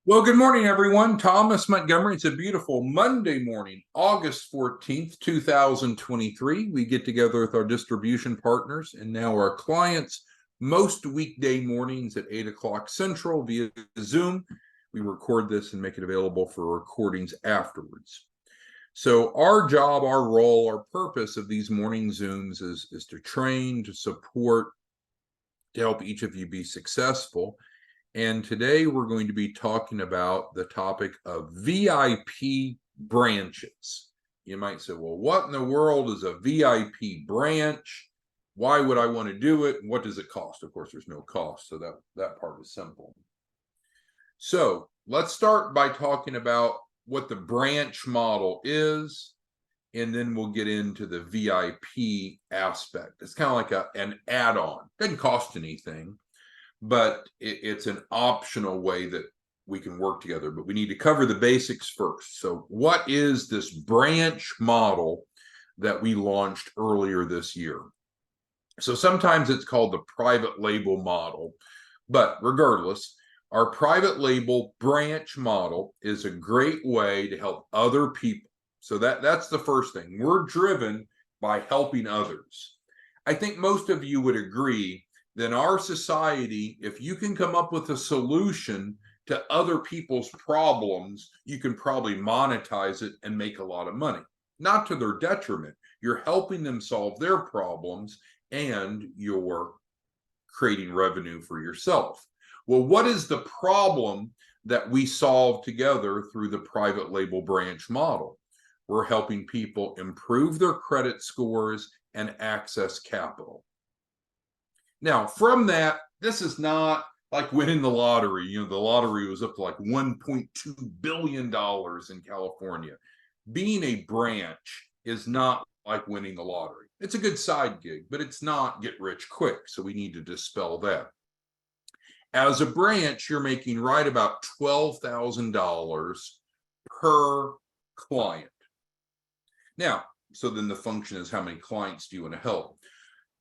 Well, good morning, everyone. Thomas Montgomery. It's a beautiful Monday morning, August 14th, 2023. We get together with our distribution partners and now our clients most weekday mornings at 8 o'clock Central via Zoom. We record this and make it available for recordings afterwards. So our job, our role, our purpose of these morning Zooms is to train, to support, to help each of you be successful. And today we're going to be talking about the topic of VIP branches. You might say, well, what in the world is a VIP branch? Why would I want to do it? And what does it cost? Of course, there's no cost, so that part is simple. So let's start by talking about what the branch model is, and then we'll get into the VIP aspect. It's kind of like an add-on. Doesn't cost anything, but it's an optional way that we can work together. But we need to cover the basics first. So what is this branch model that we launched earlier this year? So sometimes it's called the private label model, but regardless, our private label branch model is a great way to help other people. So that's the first thing. We're driven by helping others. I think most of you would agree that in our society, if you can come up with a solution to other people's problems, you can probably monetize it and make a lot of money. Not to their detriment. You're helping them solve their problems and you're creating revenue for yourself. Well, what is the problem that we solve together through the private label branch model? We're helping people improve their credit scores and access capital. Now, from that, this is not like winning the lottery. You know, the lottery was up to like $1.2 billion in California. Being a branch is not like winning the lottery. It's a good side gig, but it's not get rich quick. So we need to dispel that. As a branch, you're making right about $12,000 per client. Now, so then the function is how many clients do you want to help?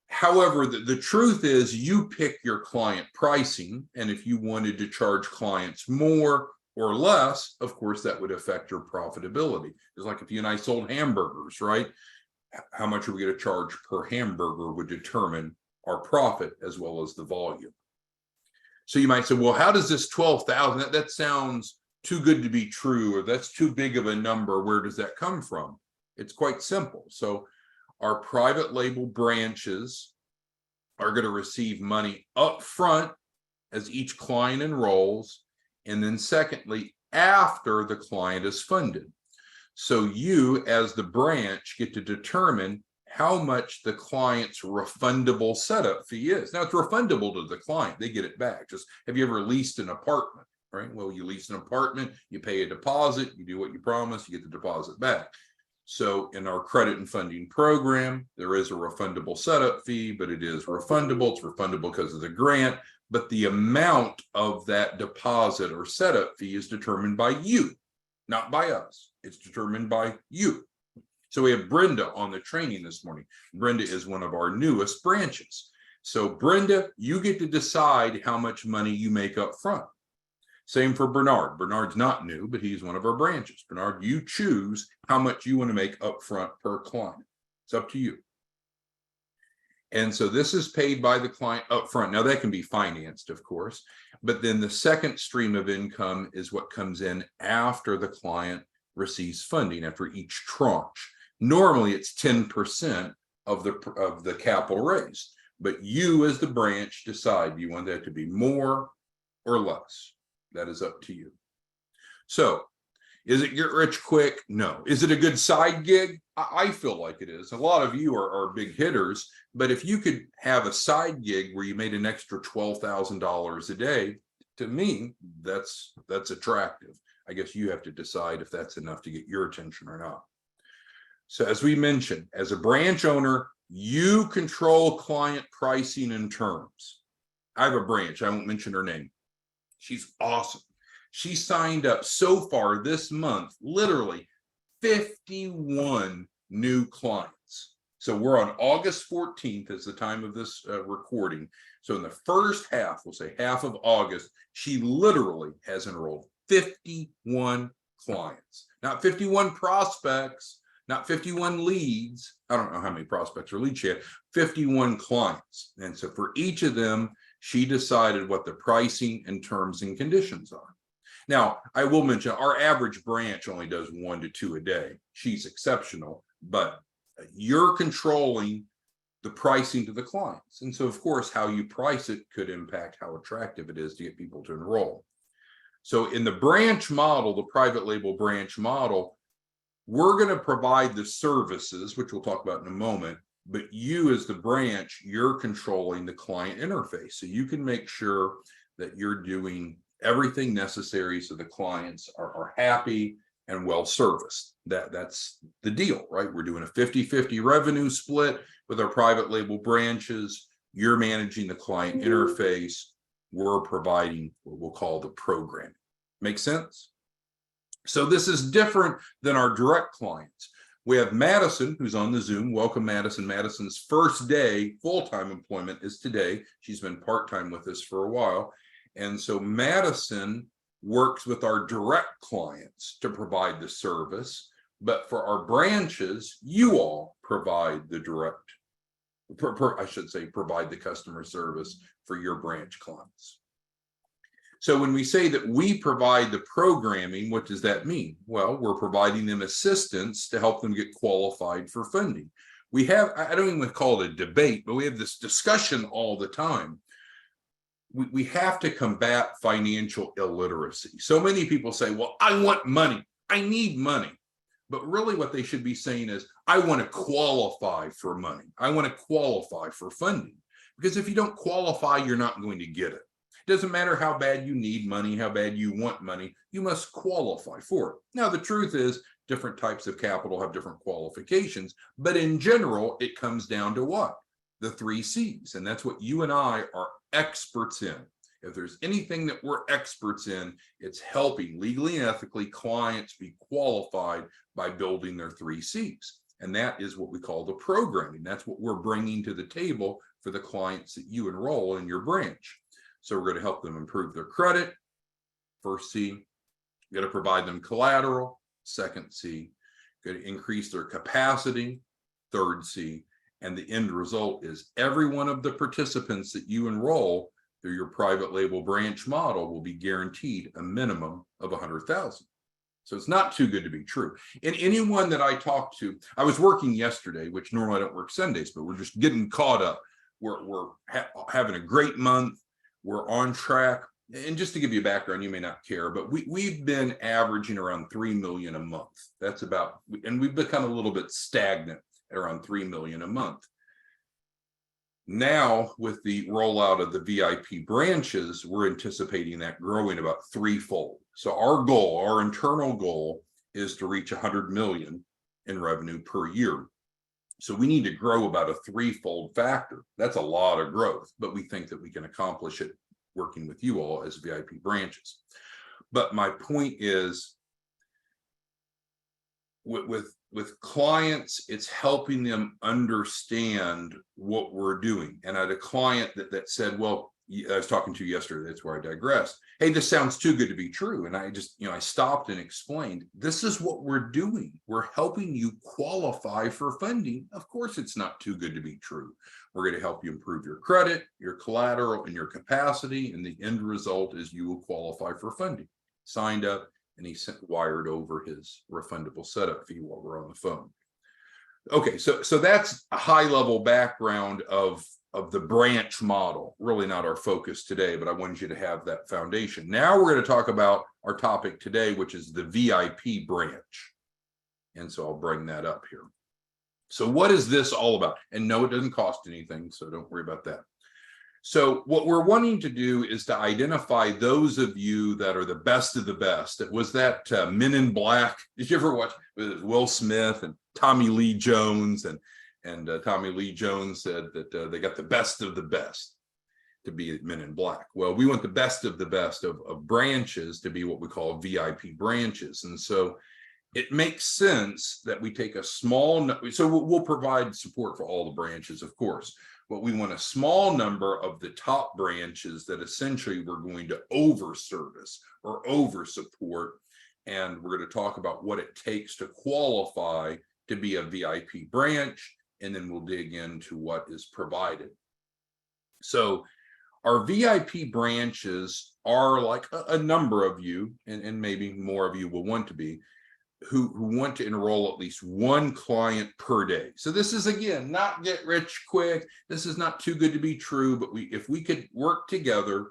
However, the truth is you pick your client pricing, and if you wanted to charge clients more or less, of course, that would affect your profitability. It's like if you and I sold hamburgers, right? How much are we going to charge per hamburger would determine our profit as well as the volume. So you might say, well, how does this 12,000, that sounds too good to be true, or that's too big of a number. Where does that come from? It's quite simple. So our private label branches are going to receive money up front as each client enrolls, and then secondly, after the client is funded. So you, as the branch, get to determine how much the client's refundable setup fee is. Now, it's refundable to the client. They get it back. Just have you ever leased an apartment, right? Well, you lease an apartment, you pay a deposit, you do what you promise, you get the deposit back. So in our credit and funding program, there is a refundable setup fee, but it is refundable. It's refundable because of the grant, but the amount of that deposit or setup fee is determined by you, not by us. It's determined by you. So we have Brenda on the training this morning. Brenda is one of our newest branches. So Brenda, you get to decide how much money you make up front. Same for Bernard. Bernard's not new, but he's one of our branches. Bernard, you choose how much you want to make up front per client. It's up to you. And so this is paid by the client up front. Now that can be financed, of course, but then the second stream of income is what comes in after the client receives funding, after each tranche. Normally it's 10% of the capital raised, but you as the branch decide, do you want that to be more or less? That is up to you. So is it get rich quick? No. Is it a good side gig? I feel like it is. A lot of you are big hitters, but if you could have a side gig where you made an extra $12,000 a day, to me, that's attractive. I guess you have to decide if that's enough to get your attention or not. So as we mentioned, as a branch owner, you control client pricing and terms. I have a branch. I won't mention her name. She's awesome. She signed up so far this month, literally 51 new clients. So we're on August 14th as the time of this recording. So in the first half, we'll say half of August, she literally has enrolled 51 clients, not 51 prospects, not 51 leads. I don't know how many prospects or leads she had, 51 clients. And so for each of them, she decided what the pricing and terms and conditions are. Now, I will mention our average branch only does 1 to 2 a day. She's exceptional, but you're controlling the pricing to the clients. And so, of course, how you price it could impact how attractive it is to get people to enroll. So in the branch model, the private label branch model, we're going to provide the services, which we'll talk about in a moment, but you as the branch, you're controlling the client interface. So you can make sure that you're doing everything necessary so the clients are happy and well serviced. That's the deal, right? We're doing a 50-50 revenue split with our private label branches. You're managing the client interface. We're providing what we'll call the programming. Make sense? So this is different than our direct clients. We have Madison, who's on the Zoom. Welcome, Madison. Madison's first day full-time employment is today. She's been part-time with us for a while. And so Madison works with our direct clients to provide the service. But for our branches, you all provide the direct, I should say, provide the customer service for your branch clients. So when we say that we provide the programming, what does that mean? Well, we're providing them assistance to help them get qualified for funding. We have, I don't even call it a debate, but we have this discussion all the time. We have to combat financial illiteracy. So many people say, well, I want money. I need money. But really what they should be saying is, I want to qualify for money. I want to qualify for funding. Because if you don't qualify, you're not going to get it. It doesn't matter how bad you need money, how bad you want money, you must qualify for it. Now, the truth is, different types of capital have different qualifications, but in general, it comes down to what? The 3 C's, and that's what you and I are experts in. If there's anything that we're experts in, it's helping legally and ethically clients be qualified by building their 3 C's. And that is what we call the programming. That's what we're bringing to the table for the clients that you enroll in your branch. So we're going to help them improve their credit. First C, you're going to provide them collateral. Second C, going to increase their capacity. Third C, and the end result is every one of the participants that you enroll through your private label branch model will be guaranteed a minimum of $100,000. So it's not too good to be true. And anyone that I talked to, I was working yesterday, which normally I don't work Sundays, but we're just getting caught up. We're having a great month. We're on track. And just to give you a background, you may not care, but we've been averaging around 3 million a month. That's about, and we've become a little bit stagnant at around 3 million a month. Now, with the rollout of the VIP branches, we're anticipating that growing about 3-fold. So our goal, our internal goal, is to reach 100 million in revenue per year. So we need to grow about a 3-fold factor. That's a lot of growth, but we think that we can accomplish it working with you all as VIP branches. But my point is, with clients, it's helping them understand what we're doing. And I had a client that said, well, I was talking to you yesterday, that's where I digressed. Hey, this sounds too good to be true. And I just, I stopped and explained, this is what we're doing. We're helping you qualify for funding. Of course, it's not too good to be true. We're going to help you improve your credit, your collateral, and your capacity. And the end result is you will qualify for funding. Signed up, and he wired over his refundable setup fee while we're on the phone. Okay, so that's a high-level background of the branch model. Really not our focus today, but I wanted you to have that foundation. Now we're going to talk about our topic today, which is the VIP branch. And so I'll bring that up here. So what is this all about? And no, it doesn't cost anything, so don't worry about that. So what we're wanting to do is to identify those of you that are the best of the best. It was that Men in Black. Did you ever watch Will Smith and Tommy Lee Jones? And Tommy Lee Jones said that they got the best of the best to be Men in Black. Well, we want the best of branches to be what we call VIP branches. And so it makes sense that we take a small, so we'll provide support for all the branches, of course. but we want a small number of the top branches that essentially we're going to over service or over support. And we're going to talk about what it takes to qualify to be a VIP branch, and then we'll dig into what is provided. So our VIP branches are like a number of you, and maybe more of you will want to be, who want to enroll at least one client per day. So this is, again, not get rich quick. This is not too good to be true, but if we could work together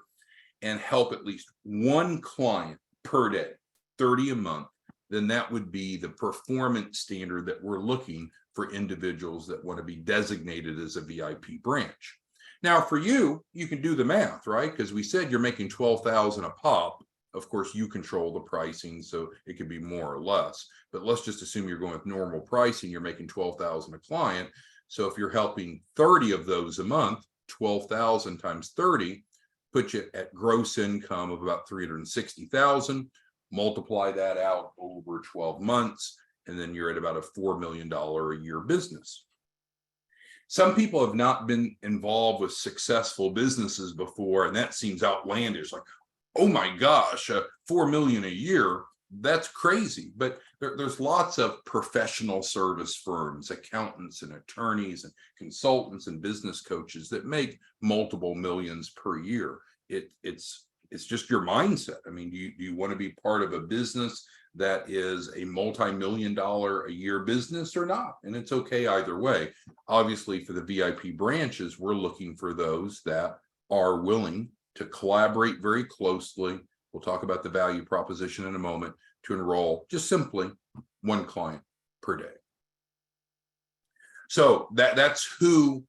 and help at least one client per day, 30 a month, then that would be the performance standard that we're looking for individuals that want to be designated as a VIP branch. Now, for you, you can do the math, right? Because we said you're making $12,000 a pop. Of course, you control the pricing, so it could be more or less. But let's just assume you're going with normal pricing. You're making $12,000 a client. So if you're helping 30 of those a month, 12,000 times 30 puts you at gross income of about $360,000. Multiply that out over 12 months, and then you're at about a $4 million a year business. Some people have not been involved with successful businesses before, and that seems outlandish. Like, oh my gosh, $4 million a year, that's crazy. But there's lots of professional service firms, accountants and attorneys and consultants and business coaches that make multiple millions per year. It's just your mindset. I mean, do you want to be part of a business that is a multi-million-dollar a year business or not? And it's okay either way. Obviously, for the VIP branches, we're looking for those that are willing to collaborate very closely. We'll talk about the value proposition in a moment, to enroll just simply one client per day. So that's who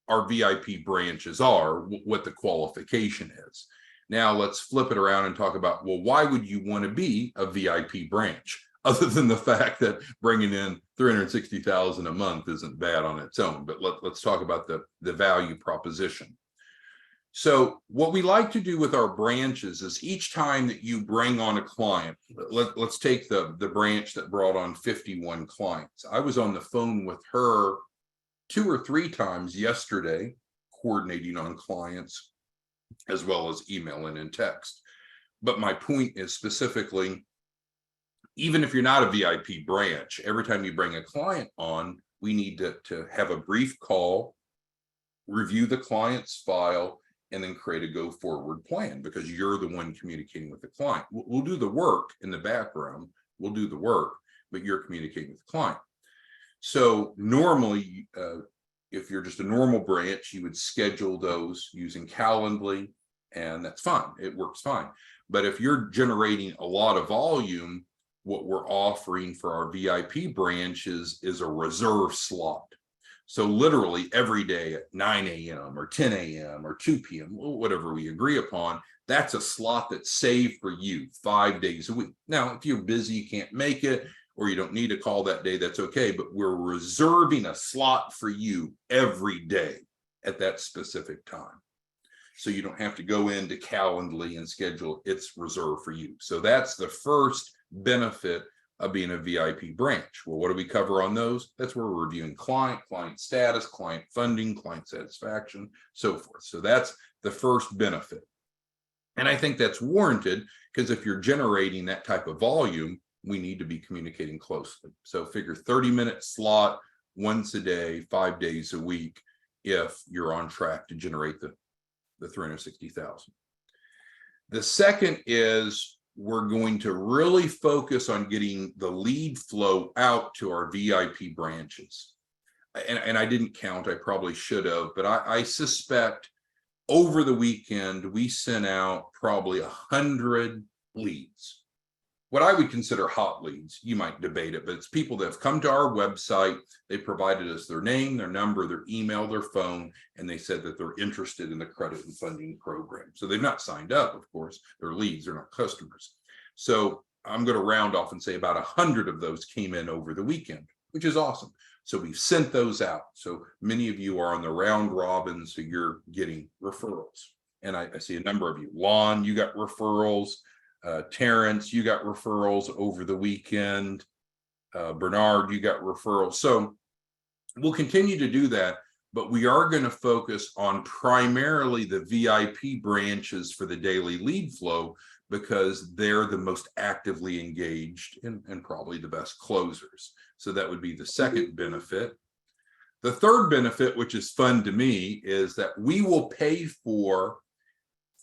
our VIP branches are, what the qualification is. Now let's flip it around and talk about, well, why would you want to be a VIP branch? Other than the fact that bringing in $360,000 a month isn't bad on its own, but let's talk about the value proposition. So what we like to do with our branches is each time that you bring on a client, let's take the branch that brought on 51 clients. I was on the phone with her 2 or 3 times yesterday, coordinating on clients, as well as email and text. But my point is specifically, even if you're not a VIP branch, every time you bring a client on, we need to have a brief call, review the client's file, and then create a go forward plan, because you're the one communicating with the client. We'll do the work in the background. We'll do the work, but you're communicating with the client. So normally, if you're just a normal branch, you would schedule those using Calendly, and that's fine. It works fine. But if you're generating a lot of volume, what we're offering for our VIP branches is a reserve slot. So literally every day at 9 a.m. or 10 a.m. or 2 p.m., whatever we agree upon, that's a slot that's saved for you 5 days a week. Now, if you're busy, you can't make it, or you don't need a call that day, that's okay. But we're reserving a slot for you every day at that specific time. So you don't have to go into Calendly and schedule. It's reserved for you. So that's the first benefit of being a VIP branch. Well, what do we cover on those? That's where we're reviewing client status, client funding, client satisfaction, so forth. So that's the first benefit. And I think that's warranted, because if you're generating that type of volume, we need to be communicating closely. So figure 30-minute slot once a day, 5 days a week, if you're on track to generate the 360,000. The second is, we're going to really focus on getting the lead flow out to our VIP branches. And I didn't count, I probably should have, but I suspect over the weekend, we sent out probably 100 leads. What I would consider hot leads. You might debate it, but it's people that have come to our website. They provided us their name, their number, their email, their phone, and they said that they're interested in the credit and funding program. So they've not signed up, of course. They're leads, they're not customers. So I'm going to round off and say about 100 of those came in over the weekend, which is awesome. So we've sent those out. So many of you are on the round robin, so you're getting referrals. And I see a number of you. Lon, you got referrals. Terrence, you got referrals over the weekend. Bernard, you got referrals. So we'll continue to do that. but we are going to focus on primarily the VIP branches for the daily lead flow because they're the most actively engaged and probably the best closers. So that would be the second benefit. The third benefit, which is fun to me, is that we will pay for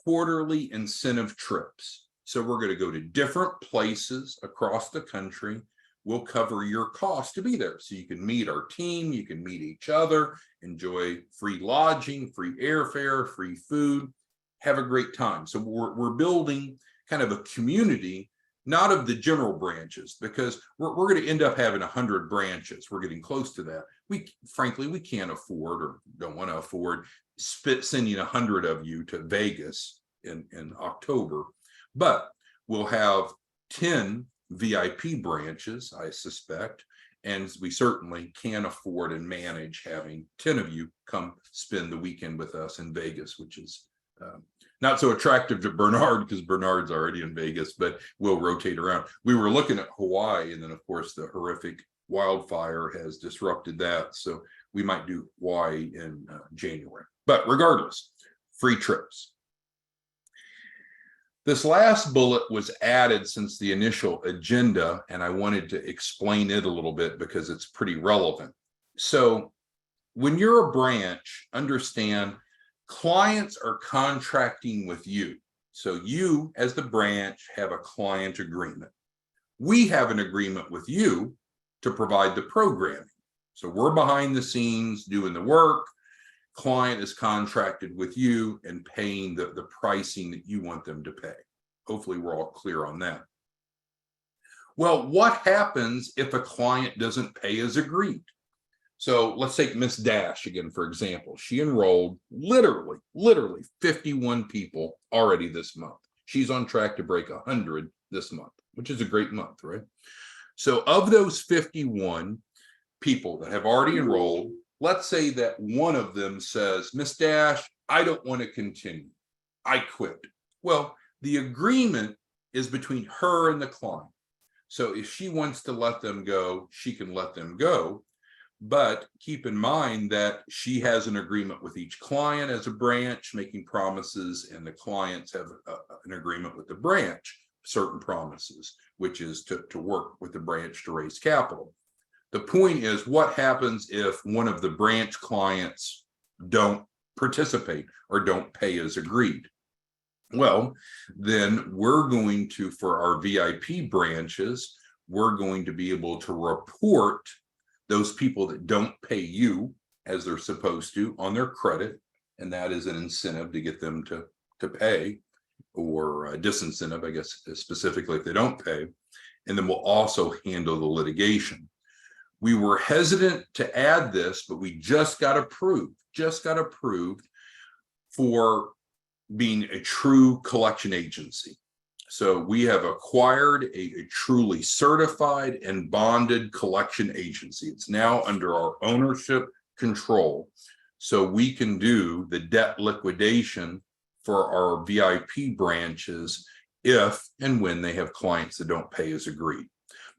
quarterly incentive trips. So we're going to go to different places across the country. We'll cover your cost to be there. So you can meet our team, you can meet each other, enjoy free lodging, free airfare, free food, have a great time. So we're building kind of a community, not of the general branches, because we're going to end up having 100 branches. We're getting close to that. Frankly, we can't afford or don't want to afford sending 100 of you to Vegas in October, but we'll have 10 VIP branches, I suspect, and we certainly can afford and manage having 10 of you come spend the weekend with us in Vegas, which is not so attractive to Bernard because Bernard's already in Vegas, but we'll rotate around. We were looking at Hawaii, and then of course the horrific wildfire has disrupted that, so we might do Hawaii in January. But regardless, free trips. This last bullet was added since the initial agenda, and I wanted to explain it a little bit because it's pretty relevant. So when you're a branch, understand clients are contracting with you. So you, as the branch, have a client agreement. We have an agreement with you to provide the programming. So we're behind the scenes doing the work. Client is contracted with you and paying the pricing that you want them to pay. Hopefully we're all clear on that. Well, what happens if a client doesn't pay as agreed? So let's take Miss Dash again, for example. She enrolled literally 51 people already this month. She's on track to break 100 this month, which is a great month, right? So of those 51 people that have already enrolled, let's say that one of them says, Miss Dash, I don't want to continue. I quit. Well, the agreement is between her and the client. So if she wants to let them go, she can let them go. But keep in mind that she has an agreement with each client as a branch, making promises, and the clients have an agreement with the branch, certain promises, which is to work with the branch to raise capital. The point is, what happens if one of the branch clients don't participate or don't pay as agreed? Well, then we're going to, for our VIP branches, we're going to be able to report those people that don't pay you as they're supposed to on their credit, and that is an incentive to get them to pay, or a disincentive, I guess, specifically if they don't pay. And then we'll also handle the litigation. We were hesitant to add this, but we just got approved for being a true collection agency. So we have acquired a truly certified and bonded collection agency. It's now under our ownership control. So we can do the debt liquidation for our VIP branches if and when they have clients that don't pay as agreed.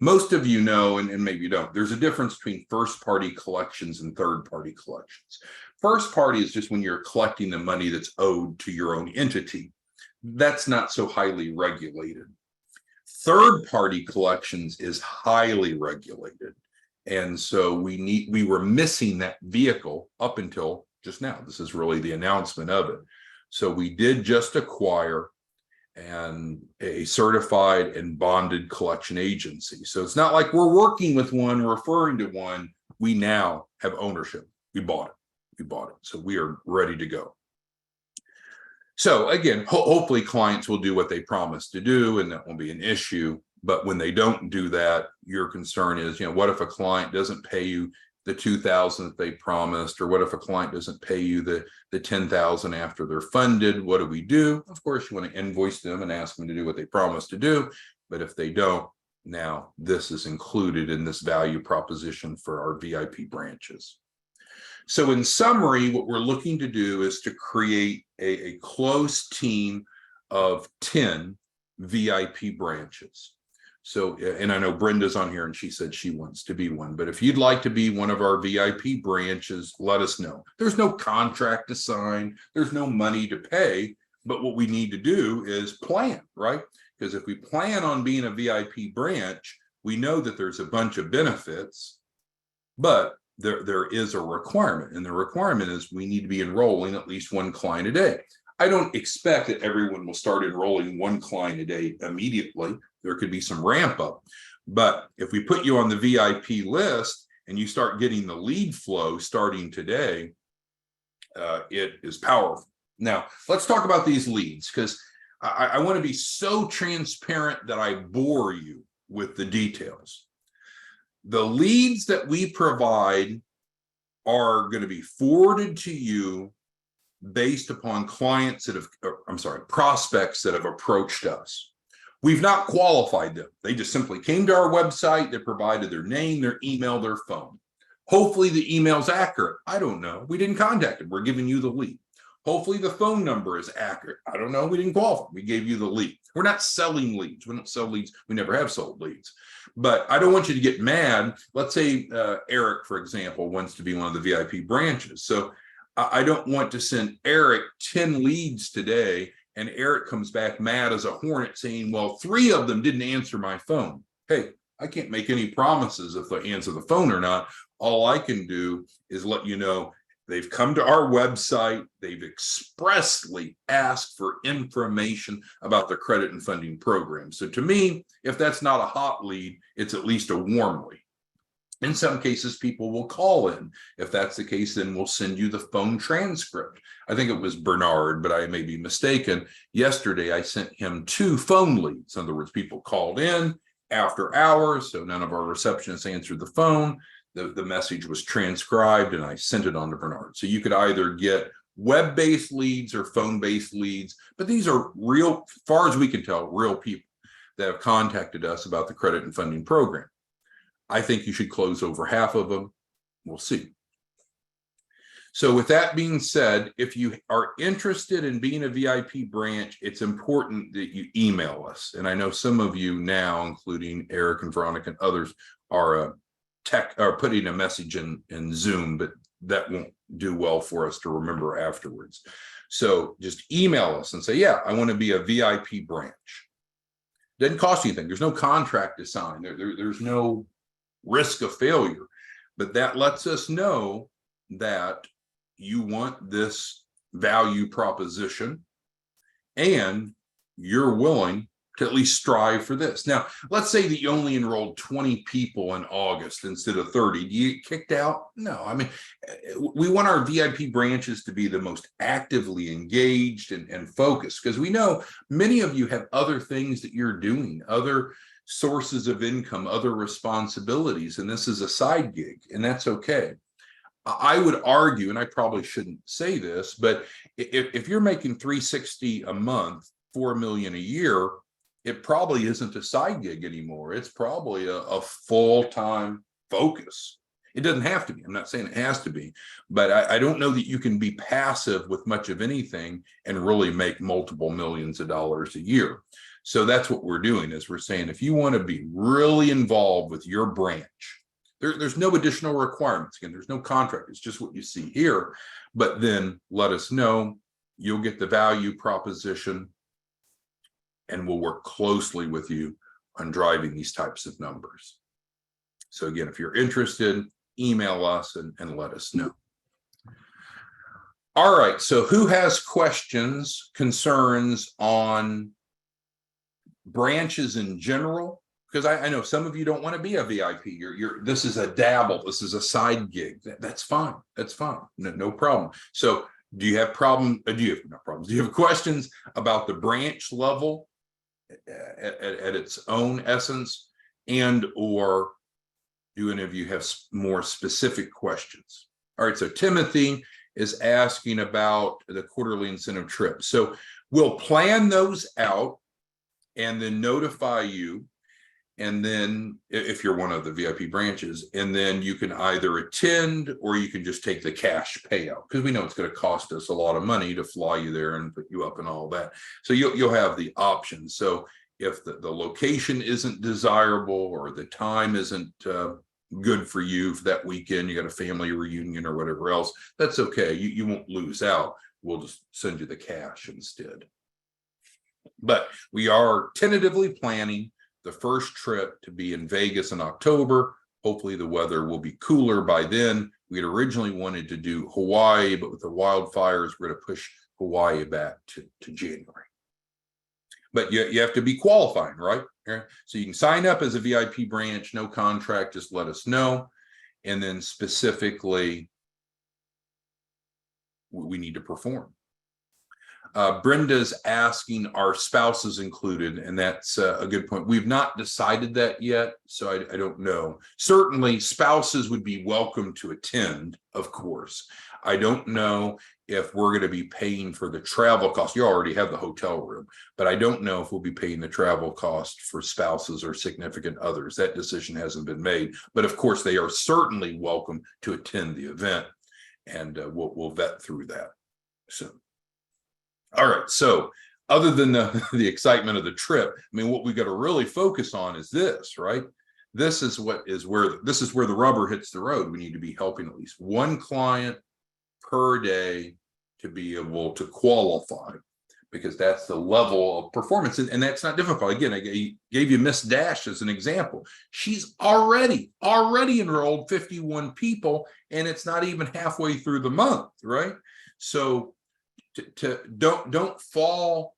Most of you know, and maybe you don't, there's a difference between first-party collections and third-party collections. First party is just when you're collecting the money that's owed to your own entity. That's not so highly regulated. Third-party collections is highly regulated. And so we were missing that vehicle up until just now. This is really the announcement of it. So we did just acquire a certified and bonded collection agency. So it's not like we're working with one, referring to one. We now have ownership. We bought it. So we are ready to go. So again, hopefully clients will do what they promised to do, and that won't be an issue. But when they don't do that, your concern is, what if a client doesn't pay you the $2,000 that they promised, or what if a client doesn't pay you the $10,000 after they're funded? What do we do? Of course, you want to invoice them and ask them to do what they promised to do. But if they don't, now this is included in this value proposition for our VIP branches. So in summary, what we're looking to do is to create a close team of 10 VIP branches. So, and I know Brenda's on here and she said she wants to be one, but if you'd like to be one of our VIP branches, let us know. There's no contract to sign, there's no money to pay, but what we need to do is plan, right? Because if we plan on being a VIP branch, we know that there's a bunch of benefits, but there is a requirement, and the requirement is we need to be enrolling at least one client a day. I don't expect that everyone will start enrolling one client a day immediately. There could be some ramp up, but if we put you on the VIP list and you start getting the lead flow starting today, it is powerful. Now, let's talk about these leads, because I want to be so transparent that I bore you with the details. The leads that we provide are going to be forwarded to you based upon clients that have, prospects that have approached us. We've not qualified them. They just simply came to our website. They provided their name, their email, their phone. Hopefully the email's accurate. I don't know. We didn't contact them. We're giving you the lead. Hopefully the phone number is accurate. I don't know. We didn't qualify. We gave you the lead. We're not selling leads. We don't sell leads. We never have sold leads. But I don't want you to get mad. Let's say Eric, for example, wants to be one of the VIP branches. So I don't want to send Eric 10 leads today, and Eric comes back mad as a hornet saying, well, 3 of them didn't answer my phone. Hey, I can't make any promises if they answer the phone or not. All I can do is let you know they've come to our website. They've expressly asked for information about the credit and funding program. So to me, if that's not a hot lead, it's at least a warm lead. In some cases, people will call in. If that's the case, then we'll send you the phone transcript. I think it was Bernard, but I may be mistaken. Yesterday, I sent him 2 phone leads. In other words, people called in after hours, so none of our receptionists answered the phone. The message was transcribed, and I sent it on to Bernard. So you could either get web-based leads or phone-based leads, but these are real, as far as we can tell, real people that have contacted us about the credit and funding program. I think you should close over half of them. We'll see. So with that being said, if you are interested in being a VIP branch, it's important that you email us. And I know some of you now, including Eric and Veronica and others, are putting a message in Zoom, but that won't do well for us to remember afterwards. So just email us and say, yeah, I want to be a VIP branch. Doesn't cost you anything. There's no contract to sign. There's no risk of failure, but that lets us know that you want this value proposition and you're willing to at least strive for this. Now, let's say that you only enrolled 20 people in August instead of 30. Do you get kicked out? No. I mean, we want our VIP branches to be the most actively engaged and focused, because we know many of you have other things that you're doing, other sources of income, other responsibilities, and this is a side gig, and that's okay. I would argue, and I probably shouldn't say this, but if you're making $360 a month, $4 million a year, it probably isn't a side gig anymore. It's probably a full-time focus. It doesn't have to be. I'm not saying it has to be, but I don't know that you can be passive with much of anything and really make multiple millions of dollars a year. So that's what we're doing, is we're saying, if you want to be really involved with your branch, there's no additional requirements. Again, there's no contract. It's just what you see here. But then let us know. You'll get the value proposition, and we'll work closely with you on driving these types of numbers. So again, if you're interested, email us and let us know. All right, so who has questions, concerns on branches in general? Because I know some of you don't want to be a VIP. This is a dabble. This is a side gig. That's fine. That's fine. No problem. So do you have Do you have questions about the branch level at its own essence, and or do any of you have more specific questions? All right, so Timothy is asking about the quarterly incentive trip. So we'll plan those out and then notify you. And then if you're one of the VIP branches, and then you can either attend or you can just take the cash payout, because we know it's going to cost us a lot of money to fly you there and put you up and all that. So you'll have the option. So if the location isn't desirable or the time isn't good for you for that weekend, you got a family reunion or whatever else, that's okay. You won't lose out. We'll just send you the cash instead. But we are tentatively planning the first trip to be in Vegas in October. Hopefully the weather will be cooler by then. We had originally wanted to do Hawaii, but with the wildfires, we're going to push Hawaii back to January. But you have to be qualifying, right? So you can sign up as a VIP branch, no contract, just let us know. And then specifically, we need to perform. Brenda's asking, are spouses included? And that's a good point. We've not decided that yet, so I don't know. Certainly, spouses would be welcome to attend, of course. I don't know if we're going to be paying for the travel cost. You already have the hotel room, but I don't know if we'll be paying the travel cost for spouses or significant others. That decision hasn't been made. But of course, they are certainly welcome to attend the event, and we'll vet through that soon. All right, so other than the excitement of the trip, I mean, what we got to really focus on is this, right? This is where the rubber hits the road. We need to be helping at least one client per day to be able to qualify, because that's the level of performance, and that's not difficult. Again, I gave you Miss Dash as an example. She's already enrolled 51 people, and it's not even halfway through the month, right? So don't fall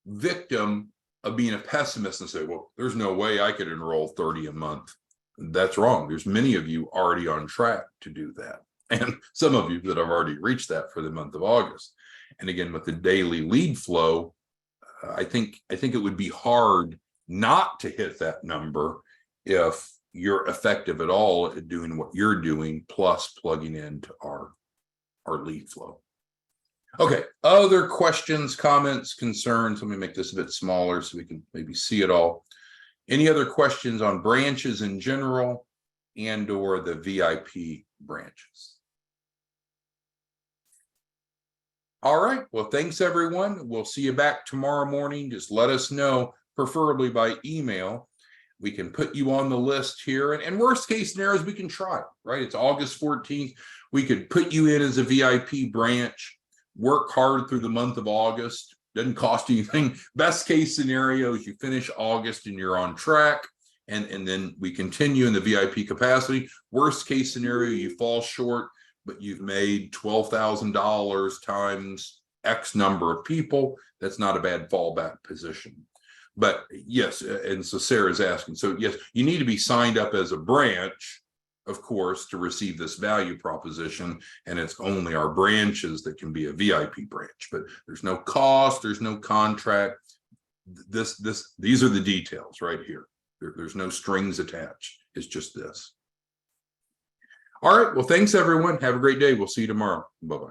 victim of being a pessimist and say, well, there's no way I could enroll 30 a month. That's wrong. There's many of you already on track to do that, and some of you that have already reached that for the month of August. And again, with the daily lead flow, I think it would be hard not to hit that number if you're effective at all at doing what you're doing, plus plugging into our lead flow. Okay, other questions, comments, concerns? Let me make this a bit smaller so we can maybe see it all. Any other questions on branches in general and or the VIP branches? All right, well, thanks everyone. We'll see you back tomorrow morning. Just let us know, preferably by email. We can put you on the list here, and worst case scenarios, we can try, right? It's August 14th. We could put you in as a VIP branch, work hard through the month of August. Doesn't cost you anything. Best case scenario is you finish August and you're on track, and then we continue in the VIP capacity. Worst case scenario, you fall short, but you've made $12,000 times X number of people. That's not a bad fallback position. But yes, and so Sarah's asking, so yes, you need to be signed up as a branch, of course, to receive this value proposition, and it's only our branches that can be a VIP branch. But there's no cost, there's no contract. These are the details right here. There's no strings attached. It's just this. All right, well, thanks everyone. Have a great day. We'll see you tomorrow. Bye-bye.